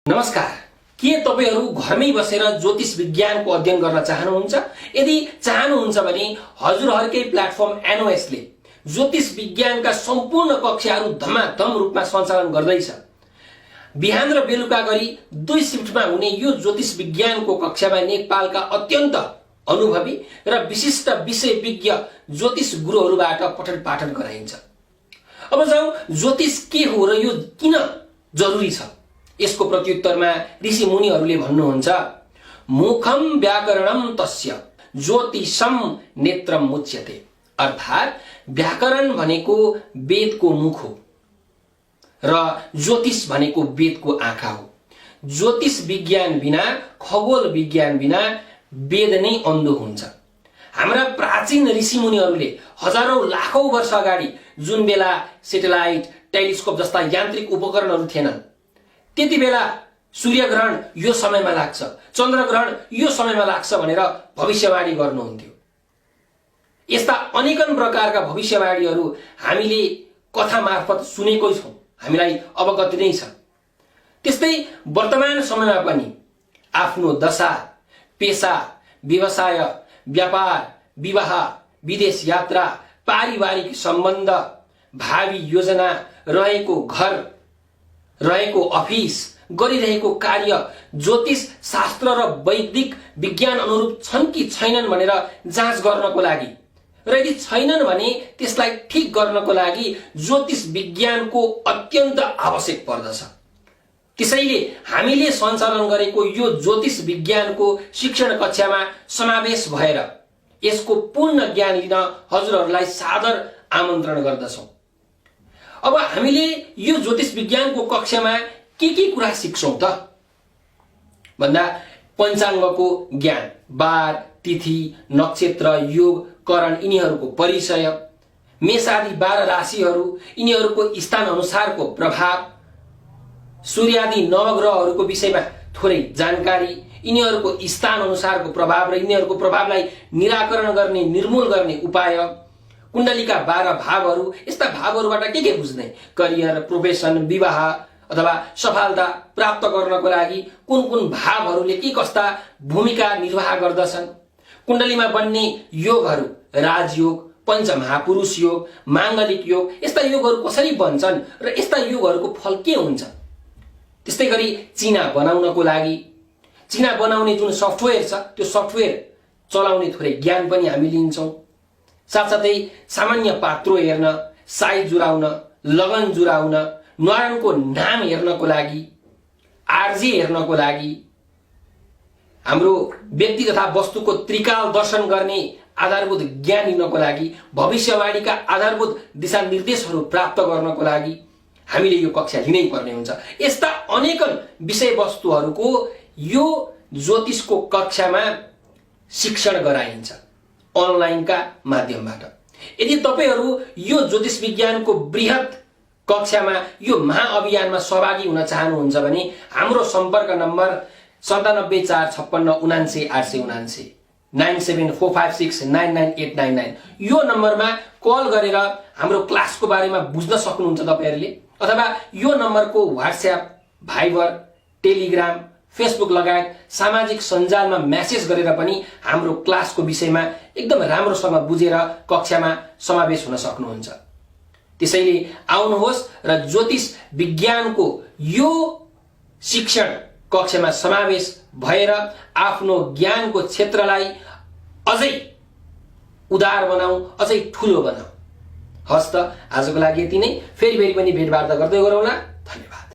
नमस्कार। के तपाईहरु घरमै बसेर ज्योतिष विज्ञानको अध्ययन गर्न चाहनुहुन्छ? यदि चाहनुहुन्छ भने हजुरहरुकै प्लेटफर्म एनओएस ले ज्योतिष विज्ञानका सम्पूर्ण कक्षाहरू धमाधम रूपमा सञ्चालन गर्दैछ। बिहान र बेलुका गरी 2 शिफ्टमा हुने यो ज्योतिष विज्ञानको कक्षामा नेपालका अत्यन्त अनुभवी र विशिष्ट विषय विज्ञ ज्योतिष गुरुहरूबाट पठन पाठन गराइन्छ। अब जाउँ ज्योतिष के हो र यो किन जरुरी छ। यसको प्रत्युत्तरमा ऋषि मुनिहरूले भन्नुहुन्छ, मुखम व्याकरणम तस्य ज्योतिषम नेत्रम मुच्यते। अर्थात व्याकरण भनेको वेदको मुख हो र ज्योतिष भनेको वेदको आँखा हो। ज्योतिष विज्ञान बिना, खगोल विज्ञान बिना वेद नै अन्धो हुन्छ। हाम्रा प्राचीन ऋषि मुनिहरूले हजारौं लाखौं वर्ष अगाडि जुन बेला सेटेलाइट, टेलिस्कोप जस्ता यान्त्रिक उपकरणहरू थिएनन्, त्यति बेला सूर्यग्रहण यो समयमा लाग्छ, चन्द्रग्रहण यो समयमा लाग्छ भनेर भविष्यवाणी गर्नुहुन्थ्यो। यस्ता अनेकन प्रकारका भविष्यवाणीहरू हामीले कथा मार्फत सुनेकै छौं, हामीलाई अवगत नै छ। त्यस्तै वर्तमान समयमा पनि आफ्नो दशा, पेशा, व्यवसाय, व्यापार, विवाह, विदेश यात्रा, पारिवारिक सम्बन्ध, भावी योजना, रहेको घर, रहेको अफिस, गरिरहेको कार्य ज्योतिष शास्त्र र वैदिक विज्ञान अनुरूप छन् कि छैनन् भनेर जाँच गर्नको लागि र यदि छैनन् भने त्यसलाई ठीक गर्नको लागि ज्योतिष विज्ञानको अत्यन्त आवश्यक पर्दछ। त्यसैले हामीले सञ्चालन गरेको यो ज्योतिष विज्ञानको शिक्षण कक्षामा समावेश भएर यसको पूर्ण ज्ञान लिन हजुरहरूलाई सादर आमन्त्रण गर्दछौं। अब हामीले यो ज्योतिष विज्ञानको कक्षामा के कुरा सिक्छौं त भन्दा पञ्चाङ्गको ज्ञान, बार, तिथि, नक्षत्र, योग, करण यिनीहरूको परिचय, मेषादि 12 राशिहरू यिनीहरूको स्थान अनुसारको प्रभाव, सूर्यादि नवग्रहहरूको विषयमा थोरै जानकारी, यिनीहरूको स्थान अनुसारको प्रभाव र यिनीहरूको प्रभावलाई निराकरण गर्ने, निर्मूल गर्ने उपाय, कुण्डलीका 12 भावहरू, यस्ता भावहरूबाट के बुझ्ने, करियर, प्रोफेसन, विवाह अथवा सफलता प्राप्त गर्नको लागि कुन कुन भावहरूले के कस्ता भूमिका निर्वाह गर्दछन्, कुण्डलीमा बन्ने योगहरू, राजयोग, पञ्चमहापुरुष योग, माङ्गलिक योग, यस्ता योगहरू कसरी बन्छन् र यस्ता योगहरूको फल के हुन्छ। त्यस्तै गरी चिना बनाउनको लागि, चिना बनाउने जुन सफ्टवेयर छ त्यो सफ्टवेयर चलाउने थोरै ज्ञान पनि हामी लिन्छौं। साथसाथै सामान्य पात्रो हेर्न, साइज जुराउन, लगन जुराउन, न्वारानको नाम हेर्नको लागि, आर्जी हेर्नको लागि, हाम्रो व्यक्ति तथा वस्तुको त्रिकाल दर्शन गर्ने आधारभूत ज्ञान लिनको लागि, भविष्यवाणीका आधारभूत दिशानिर्देशहरू प्राप्त गर्नको लागि हामीले यो कक्षा लिनै पर्ने हुन्छ। यस्ता अनेकन विषयवस्तुहरूको यो ज्योतिषको कक्षामा शिक्षण गराइन्छ अनलाइनका माध्यमबाट। यदि तपाईहरु यो ज्योतिष विज्ञानको बृहत कक्षामा, यो महाअभियानमा सहभागी हुन चाहनुहुन्छ भने हाम्रो सम्पर्क नम्बर 9745599879 9745699899 यो नम्बरमा कल गरेर हाम्रो क्लासको बारेमा बुझ्न सक्नुहुन्छ तपाईहरुले, अथवा यो नम्बरको व्हाट्सएप, भाइबर, टेलिग्राम, फेसबुक लगायत सामाजिक सञ्जालमा मेसेज गरेर पनि हाम्रो क्लासको विषयमा एकदम राम्रोसँग बुझेर कक्षामा समावेश हुन सक्नुहुन्छ। त्यसैले आउनुहोस् र ज्योतिष विज्ञानको यो शिक्षण कक्षामा समावेश भएर आफ्नो ज्ञानको क्षेत्रलाई अझै उदार बनाऊ, अझै ठूलो बनाऊ। हस्त आजको लागि यति नै। फेरि पनि भेटवार्ता गर्दै गरौँला।